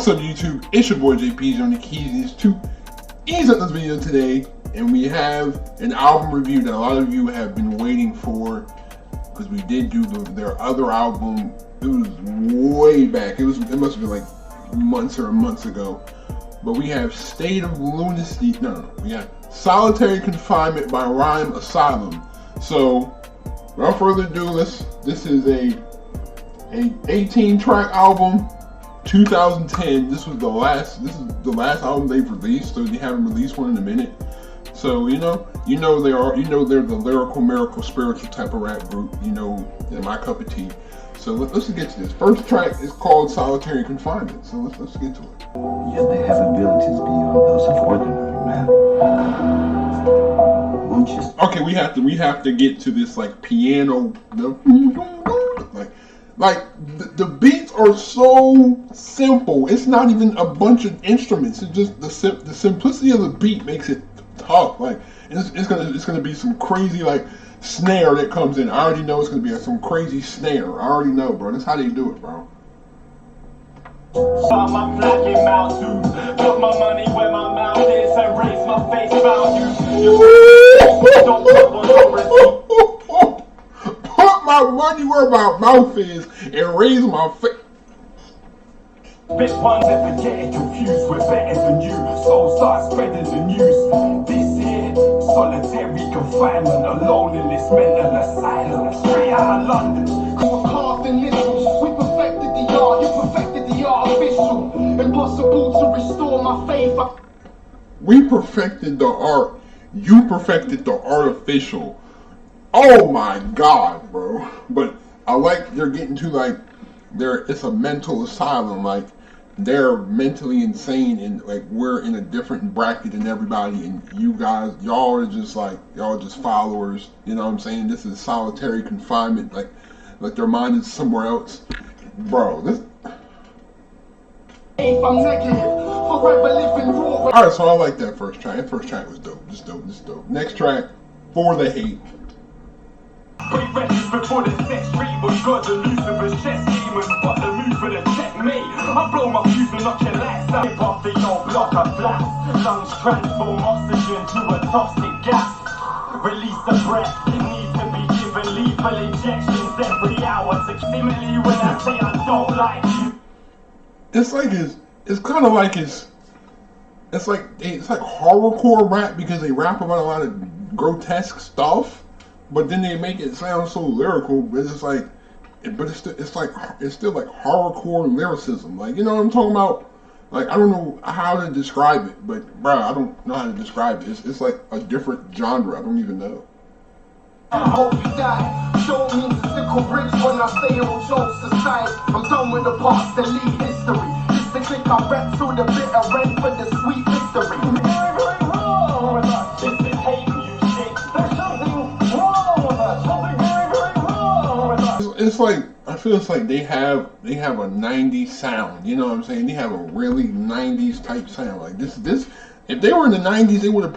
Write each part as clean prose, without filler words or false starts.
What's up YouTube, it's your boy JP's on the keys to ease up this video today, and we have an album review that a lot of you have been waiting for, because we did do their other album. It was way back, it must have been like months ago, but we have State of Lunacy, we have Solitary Confinement by Reain Asylum. So without further ado, this is a 18 track album, 2010. This is the last album they've released, so they haven't released one in a minute. So they're the lyrical, miracle, spiritual type of rap group. They're my cup of tea. So let's get to this. First track is called Solitary Confinement. So let's get to it. Yet they have abilities beyond those of ordinary men. Okay, we have to get to this like piano. Like the beats are so simple. It's not even a bunch of instruments. It's just the simplicity of the beat makes it tough. Like it's gonna be some crazy like snare that comes in. I already know it's gonna be some crazy snare. I already know, bro. That's how they do it, bro. Put my money where my mouth is and raise my face. Big ones ever getting confused with better than you. So start spreading the news. This here, solitary confinement, alone in this mental asylum, straight out of London. We were carving literals, we perfected the art, you perfected the artificial. Impossible to restore my faith. We perfected the art, you perfected the artificial. Oh my god, bro. But I like they're getting to like it's a mental asylum, like they're mentally insane, and like we're in a different bracket than everybody, and y'all are just followers, you know what I'm saying? This is solitary confinement, like their mind is somewhere else. Bro, this If I'm negative, forever living raw. Alright, so I like that first track. That first track was dope. This dope. Next track, For the Hate. Before the sex free was God and Lucifer's chess demons, but the move for the checkmate. I blow my fuse and knock your lights out. Hip off the old block of blast. Lungs transform oxygen to a toxic gas. Release the breath, it needs to be given lethal injections every hour to stimulate when I say I don't like you. It's like horrorcore rap, because they rap about a lot of grotesque stuff, but then they make it sound so lyrical. But it's still like horrorcore lyricism. Like, you know what I'm talking about? Like, I don't know how to describe it, but bro, I don't know how to describe it. It's like a different genre. I don't even know. I hope you die. Show me the sickle bricks when I say on jokes aside. I'm done with the past and leave history. It's the click I rap through the bitter end for the sweet victory. Very wrong with us. This is hate music. There's something wrong with us. Something very wrong with us. It's like, I feel it's like they have a 90s sound. You know what I'm saying? They have a really 90s type sound. Like this. If they were in the 90s, they would have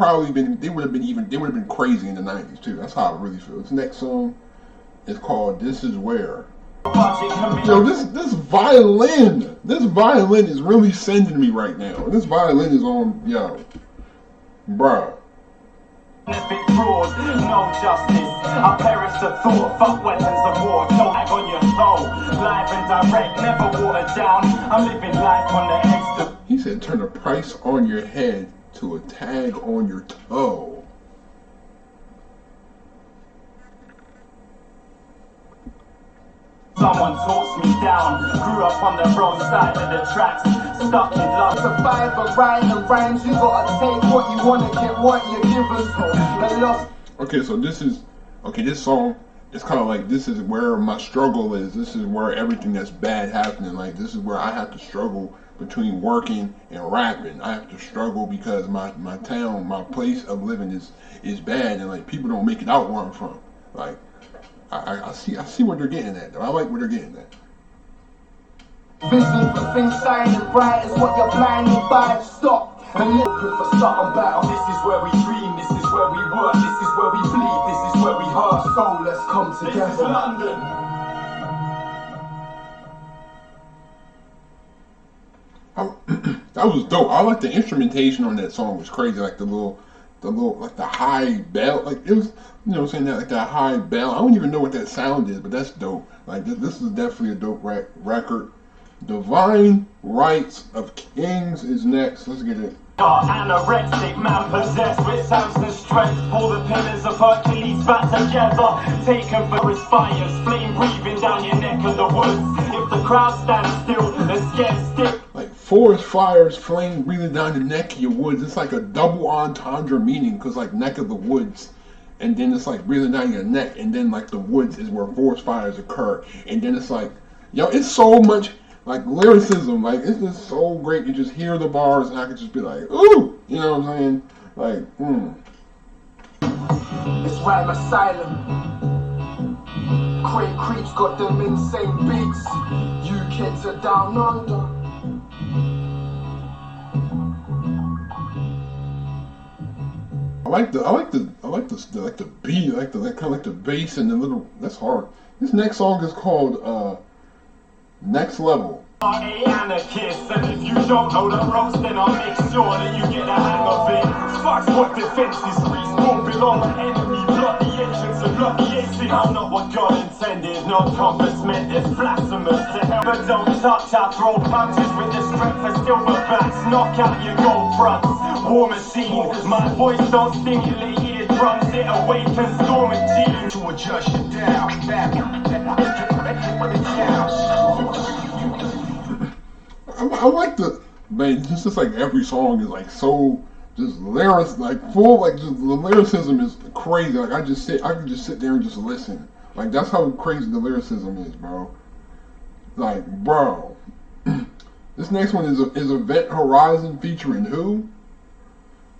been crazy in the 90s too. That's how I really feel. This next song is called This Is Where. Yo, this violin is really sending me right now. This violin is on, yo, bruh. Fraud, no justice. I perish the thought. Fuck weapons of war. No ag on your soul. Live and direct, never watered down. I'm living life on the extra. He said, turn a price on your head to a tag on your toe. Someone talks me down. Grew up on the wrong side of the tracks. Stuck in love. Survive and write and rhymes. You gotta take what you wanna get, what you're given. Okay, so this song is kind of like, this is where my struggle is. This is where everything that's bad happening. Like, this is where I have to struggle between working and rapping. I have to struggle because my town, my place of living is bad, and like people don't make it out where I'm from. Like, I see what they're getting at though. I like what they're getting at. Vision for things shining bright is what you're blinded by. Stop and looking for something better. This is where we dream, this is where we work, this is where we bleed, this is where we hurt. So let's come together. This is London. was dope. I like the instrumentation on that song was crazy. Like the little like the high bell. Like it was, you know what I'm saying, that like that high bell. I don't even know what that sound is, but that's dope. Like this is definitely a dope record. Divine Rights of Kings is next. Let's get it. Anorexic man possessed with Samson's strength. Pull the pillars of Hercules back together. Taken for his fires, flame breathing down your neck of the woods. If the crowd stands still, the scared stick. Like forest fires, flame breathing down the neck of your woods. It's like a double entendre meaning, because like neck of the woods, and then it's like breathing down your neck, and then like the woods is where forest fires occur, and then it's like, yo, it's so much. Like lyricism, like it's just so great. You just hear the bars, and I could just be like, ooh, you know what I'm saying? Like, It's Reain Asylum. Crate Creek's got them insane beats. You kids are down under. I like the beat, like kind of like the bass and the little. That's hard. This next song is called Next Level. Anarchist, and if you don't know the ropes, then I'll make sure that you get the hang of it. Fuck what defenses won't belong on enemy. Block the entrance and block the exit. I'm not what God intended. No compass meant it's blasphemous to hell. But don't touch, I throw punches with the strength of silver bats. Knock out your gold fronts. War machine, my voice don't stimulate eardrums. It awakens dormant genes. To adjust you down. I like the, man, just like every song is like so just lyrics, like full, like just the lyricism is crazy. Like I can just sit there and just listen. Like that's how crazy the lyricism is, bro. Like, bro, this next one is Event Horizon featuring who?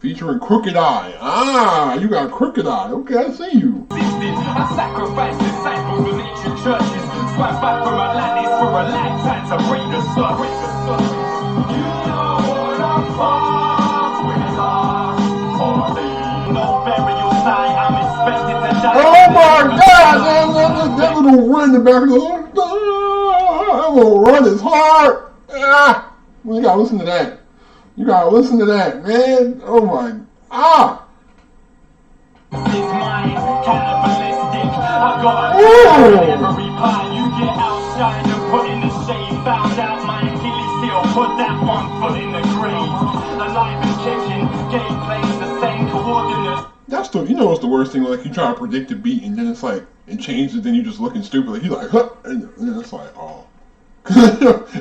Featuring Crooked Eye. Ah, you got Crooked Eye. Okay, I see you. I sacrifice disciples in ancient churches. Swam back from Atlantis for a lifetime to break the surface. You know what I'm fuck with us. No burial site, I'm expected to die. Oh my God! That little run in the back of the that little run is hard. Ah, you gotta listen to that. You gotta listen to that, man. Oh my, It's mine, cannibalistic. I got every pie. You get outshined and put in the shade. Found out my Achilles heel, put that one foot in the grave. Alive and kicking, gameplay's the same coordinates. that's the, you know what's the worst thing? Like you try to predict the beat and then it's like it changes, then you just looking stupid. Like he's like, huh, and then it's like, oh.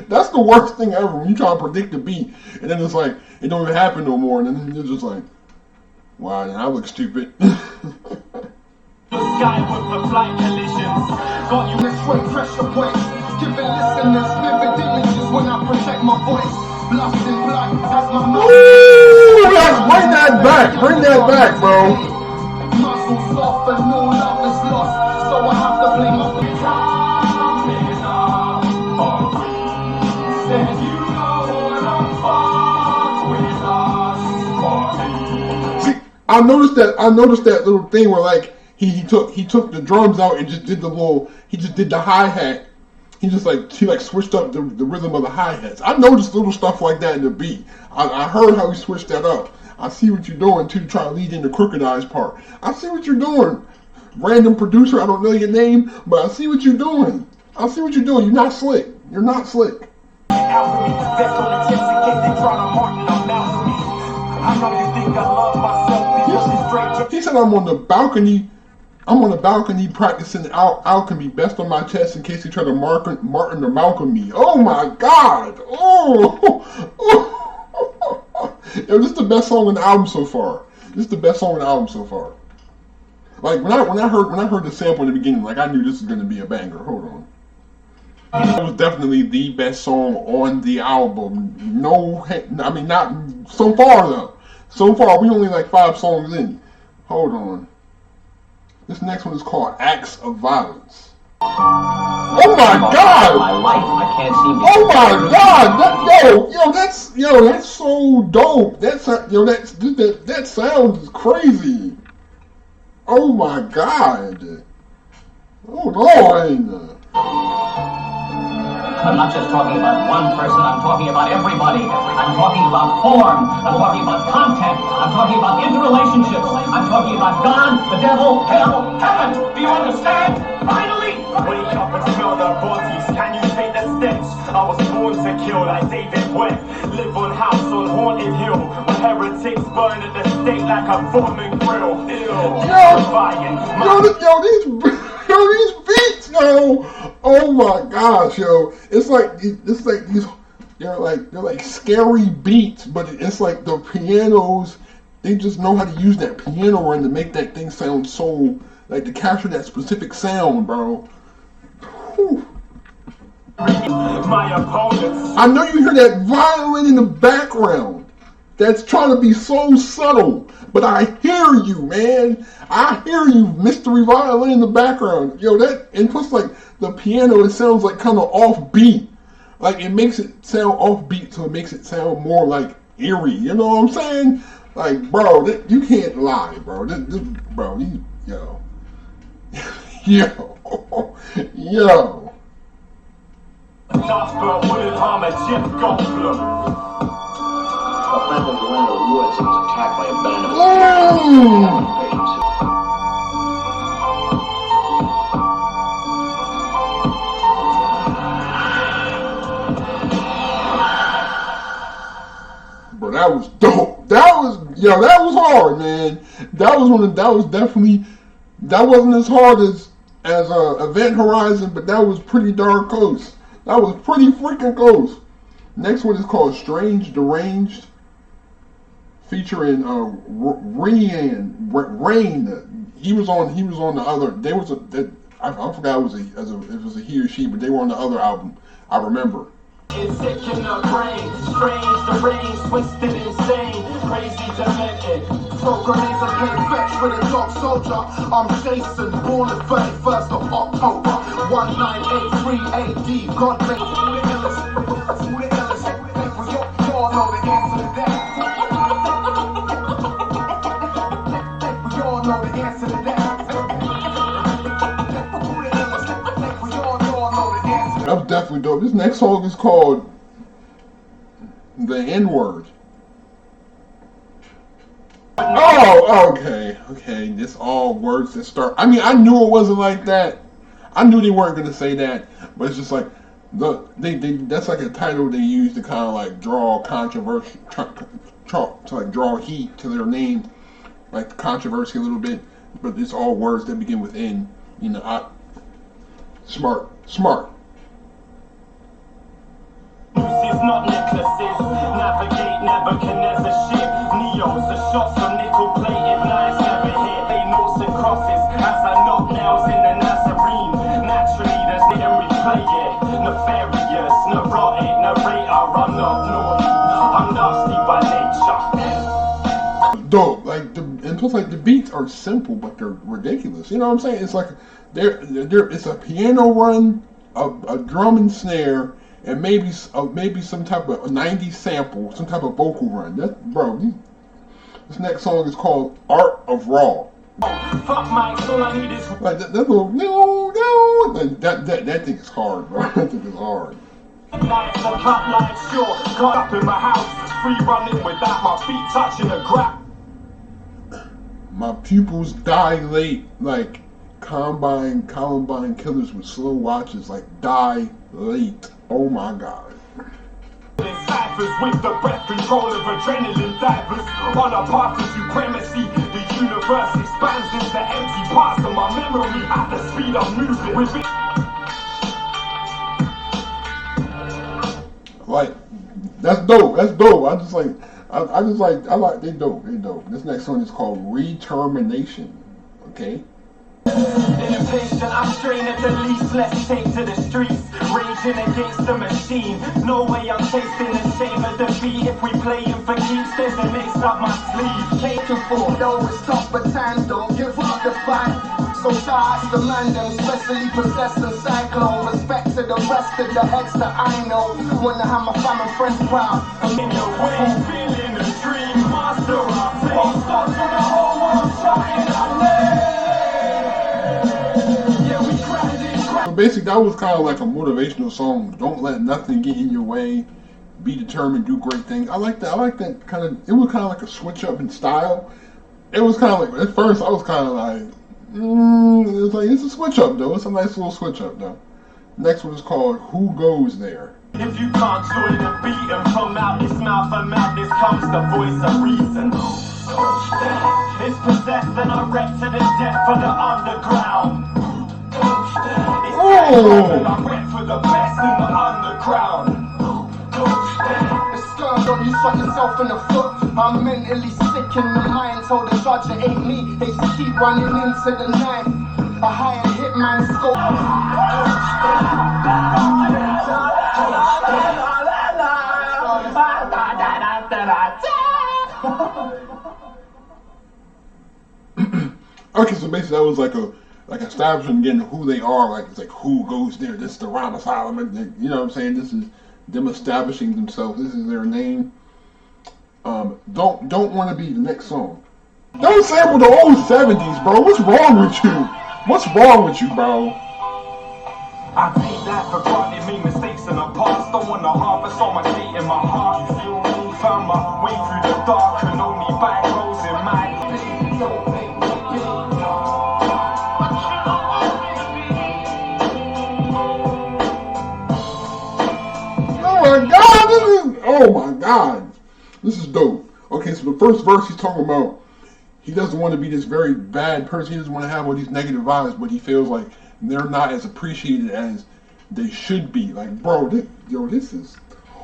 That's the worst thing ever when you try to predict the beat and then it's like it don't even happen no more, and then you're just like, wow, I look stupid. The sky with the flight collisions. Got you This way, pressure points. Giving listeners vivid images when I protect my voice. Lost in blood as my mouth. Ooh, bring that back. Bring that back, bro. Muscles soft and no love is lost. So I have to blame my I noticed that little thing where like he took the drums out and just did the hi-hat. He switched up the rhythm of the hi-hats. I noticed little stuff like that in the beat. I heard how he switched that up. I see what you're doing too, to try to lead into Crooked Eye's part. I see what you're doing. Random producer, I don't know your name, but I see what you're doing. I see what you're doing. You're not slick. You're not slick. alchemy. That's only tips in case they try to mark it on alchemy. I know you think I love myself because it's straight. He said I'm on the balcony. I'm on the balcony practicing alchemy, best on my chest in case they try to Martin or Malcolm me. Oh my God! Oh! Yo, this is the best song on the album so far. This is the best song on the album so far. Like when I heard the sample in the beginning, like I knew this was gonna be a banger. Hold on. It was definitely the best song on the album. No, I mean not so far though. So far we only like 5 songs in. Hold on. This next one is called Acts of Violence. Oh my God! My life, I can't seem to. Oh my God! That's so dope. That sound is crazy. Oh my God! Oh Lord! I'm not just talking about one person, I'm talking about everybody. I'm talking about form, I'm talking about content, I'm talking about interrelationships, I'm talking about God, the devil, hell, heaven. Do you understand? Finally! Wake up and smell the bodies. Can you take the stench? I was born to kill like David Webb. Live on house on Haunted Hill. Where heretics burn at the stake like a Foreman grill. These beats, yo. Oh my gosh, yo. It's like these. They're like scary beats, but it's like the pianos. They just know how to use that piano run to make that thing sound so. Like to capture that specific sound, bro. Whew. My opponents. I know you hear that violin in the background. That's trying to be so subtle, but I hear you, man. I hear you, mystery violin in the background. Yo, that and plus like the piano, it sounds like kind of offbeat. Like it makes it sound offbeat, so it makes it sound more like eerie. You know what I'm saying? Like, bro, you can't lie, bro. Yo. Yo. But wouldn't harm a Jeff Goldblum. A friend of Orlando Woods was attacked by a band of patients. Bro, that was dope. That was hard, man. That wasn't as hard as Event Horizon, but that was pretty darn close. That was pretty freaking close. Next one is called Strange Deranged, featuring Reain. He was on the other. I forgot it was a he or she, but they were on the other album. I remember. It's sick in the brain, strange, deranged, twisted, insane, crazy, demented. Programs are playing fetch with a dog soldier. I'm Jason, born the 31st of October, 1983 AD. God made who the illest. We all know the answer to that. We all know the answer to that. That was definitely dope. This next song is called The N-Word. Oh, okay. This all words that start. I mean, I knew it wasn't like that. I knew they weren't gonna say that, but it's just like that's like a title they use to kind of like draw controversy, to like draw heat to their name, like controversy a little bit. But it's all words that begin with N. You know, smart. Nooses, not necklaces. Navigate Nebuchadnezzar ship. Neos, the shots from nickel-plated knives never hit. They notes and crosses as I knock nails in the Nazarene. Naturally, there's and replay it. Nefarious, neurotic, narrator. I'm not naughty. I'm nasty by nature. Dope. And plus like the beats are simple, but they're ridiculous. You know what I'm saying? It's like it's a piano run, a drum and snare. And maybe some type of 90s sample, some type of vocal run. This next song is called Art of Raw. Fuck Mike, all I need is like that little no. Like that thing is hard, bro. That thing is hard. lights and cut lights short. Got up in my house, free running without my feet touching the ground. My pupils dilate like Columbine killers with slow watches, like dilate. Oh my God. Ciphers with the breath control of adrenaline divers. On a path to supremacy, the universe expands into empty parts of my memory at the speed I'm moving with it. Like, that's dope. I like they dope. This next one is called Returmination. Okay. Impatient, I'm straining at the least. Let's take to the streets, raging against the machine. No way I'm tasting the shame of defeat. If we playing for keeps, there's an ace up my sleeve. Caking for, though it's tough, but times don't give up the fight. So shout the man, them especially possessed and cyclone. Respect to the rest of the heads that I know. Wanna have my family friends proud. I'm in your way, feeling the dream. Master of fate, start to the whole world shouting our name. basically, that was kind of like a motivational song. Don't let nothing get in your way. Be determined, do great things. I like that. I like that kind of. It was kind of like a switch up in style. It was kind of like, at first I was kind of like, it was like, it's a switch up though. It's a nice little switch up though. Next one is called Who Goes There. If you can't join the beat and from out this mouth and madness comes the voice of reason. It's possessed and I wrecked to the death for the underground. It's and I wreck for the best in the underground. The scourge on you, shot yourself in the foot. I'm mentally sick in the mind. Told the judge it ain't me. They just keep running into the night. A higher hitman scope. Okay, so basically that was like establishing again who they are. Like it's like who goes there. This is the Reain Asylum, and you know what I'm saying. This is them establishing themselves. This is their name. Don't want to be the next song. Don't sample the old 70s, bro. What's wrong with you? What's wrong with you, bro? I take that for granted, made mistakes in the past. Don't wanna harvest on my feet in my heart. You feel me? Found my way through the dark and only back roads in my don't make me be. Oh my god, this is dope. Okay, so the first verse he's talking about, he doesn't want to be this very bad person. He doesn't want to have all these negative vibes, but he feels like they're not as appreciated as they should be. Like, bro, this is.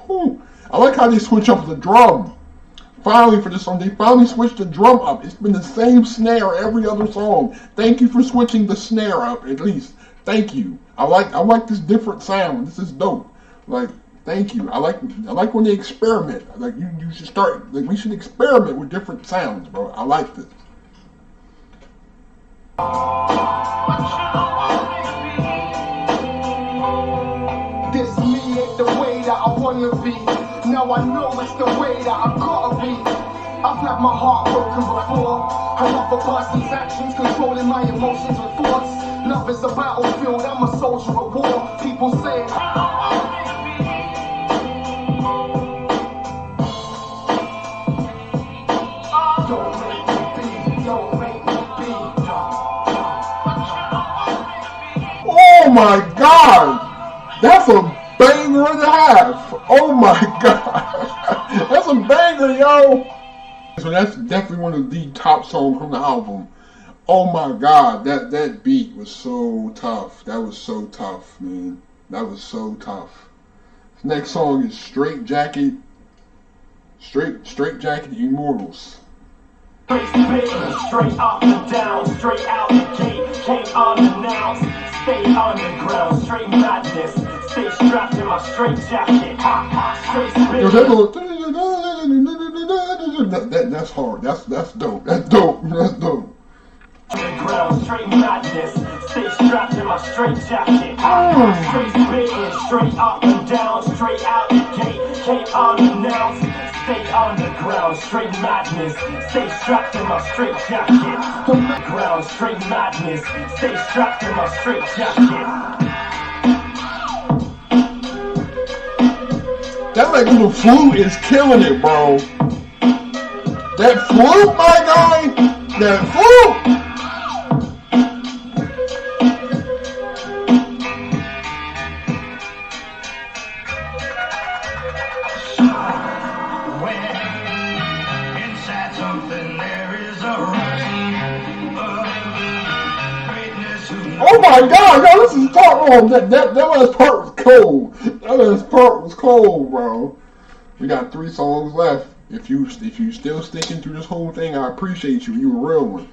Whew. I like how they switch up the drum. Finally, for this song, they finally switched the drum up. It's been the same snare every other song. Thank you for switching the snare up, at least. Thank you. I like this different sound. This is dope. Like, thank you. I like when they experiment. Like you should start. Like we should experiment with different sounds, bro. I like this. This me ain't the way that I wanna be. Now I know it's the way that I gotta be. I've had my heart broken before. I love a person's actions, controlling my emotions and thoughts. Love is a battlefield, I'm a soldier of war. People say don't make me be, don't make me be. Oh my god! That's a banger and a half! Oh my god! That's a banger, yo! So that's definitely one of the top songs from the album. Oh my god, that beat was so tough. That was so tough, man. That was so tough. This next song is Straight Jacket Immortals. Straight up and down, straight out the gate, came unannounced, stay underground, straight madness, stay strapped in my straight jacket, straight That's hard. That's dope. That's dope. That's dope. Underground, straight madness, stay strapped in my straight jacket, straight spitting, straight up and down, straight out the gate, came unannounced, stay underground, straight madness, stay strapped in my straight jacket, underground, straight madness, stay strapped in my straight jacket. That like little flute is killing it, bro. That flute, my guy. That flute. Oh my god, yo, this is part one. That last part was cold. That last part was cold, bro. We got 3 songs left. If you still sticking through this whole thing, I appreciate you. You a real one.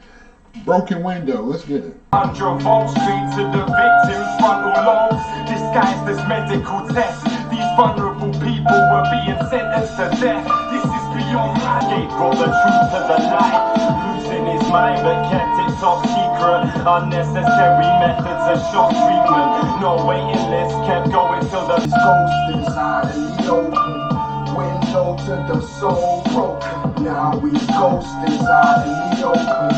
Broken Window, let's get it. I drove all straight to the victim's frontal lobes, disguised as medical tests. These vulnerable people were being sentenced to death. This is beyond my gate, brought the truth to the light. Losing his mind but kept it top secret. Unnecessary methods of shock treatment. No waiting list, kept going till the ghost inside in the open. Window to the soul broken. Now we ghost inside in the open.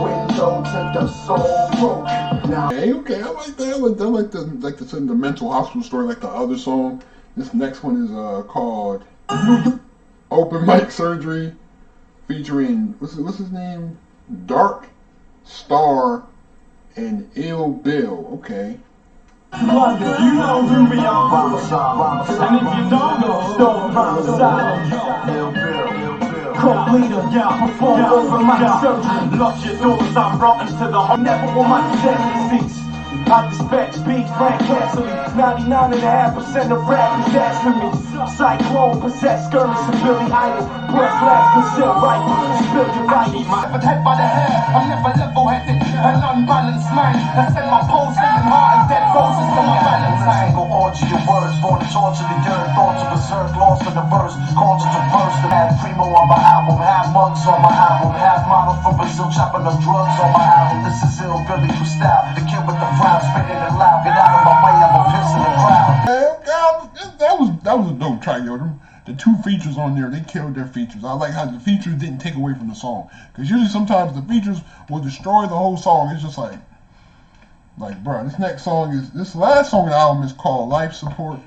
Window to the soul broken. Okay, I like that. I like the mental hospital story, like the other song. This next one is called Open Mic Surgery, featuring what's his name? Darkstar and Ill Bill. Okay. You know who we are. And if you don't know, don't find Asylum. Cult leader, perform over my surgery. Lock your doors, I'm rotten to the home. Never want my disease. I dispatch big Frank Cassidy. 99.5% of rap is after me. Cyclone, possessed, skirmish, and Billy Idol. Blood flash, conceal rifle, spill your vitals. But head by the hair, I'm never level-headed. An unbalanced mind. I send my pulsating heart and dead roses to my Valentine. Go orgy of words, born to torture the earth. Thoughts of berserk, lost in the verse. Conscious of burst, and had primo on my album. Have mugs on my album. Have models from Brazil chopping up drugs on my album. This is ill Billy for style. The kid with the frown, spitting it loud. Get out of my way, I'm a piss in the crowd. That was a dope track, yo. The two features on there, they killed their features. I like how the features didn't take away from the song. Because usually sometimes the features will destroy the whole song. It's just like, bro, this last song on the album is called Life Support.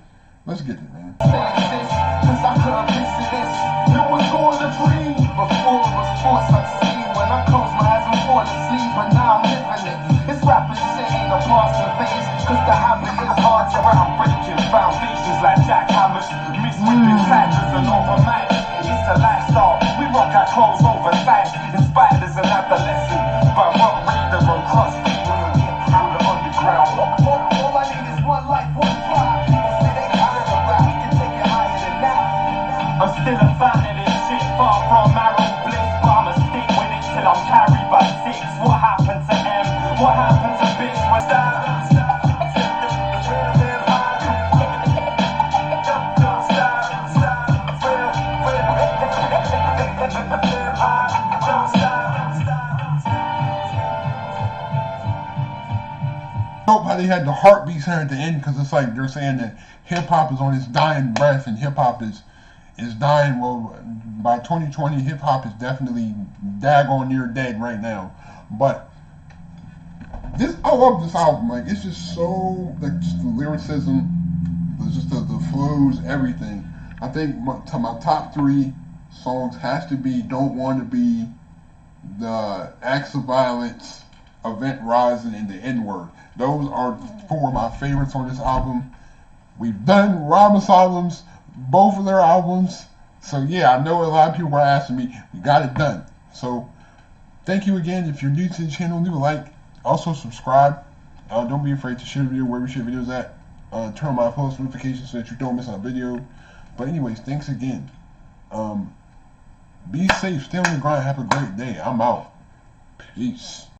Let's get it, man. Cause I couldn't picture this. It was going to dream. Before it was forced unseen. When I closed my eyes and fall asleep. But now I'm living it. It's rapping shit ain't no passing phase. Cause the habit is hard to round. Breaking foundations like jackhammers. Mixed with the patches and overmatch. It's a lifestyle. We rock our clothes oversized. Inspired as an adolescent. By rock reader and crust. Through the underground. All I need is one life, one fly. People say they higher than rap. We can take it higher than that. I'm still a fan of this shit, far from marrow bliss, but I'ma stick with it till I'm carried by 6. What happened to M? What happened to Bits? What's that? Dope how they had the heartbeats here at the end, because it's like they're saying that hip hop is on its dying breath and hip hop is dying. Well, by 2020, hip hop is definitely daggone near dead right now. But I love this album. Like, it's just so, like, just the lyricism, just the flows, everything. I think my top 3 songs has to be Don't Want to Be, the Acts of Violence, Event Rising, and the N-Word. Those are 4 of my favorites on this album. We've done Rhyme Asylums, both of their albums. So yeah, I know a lot of people were asking me. We got it done. So thank you again. If you're new to the channel, leave a like. Also subscribe. Don't be afraid to share the video wherever you share videos at. Turn on my post notifications so that you don't miss a video. But anyways, thanks again. Be safe. Stay on the grind. Have a great day. I'm out. Peace.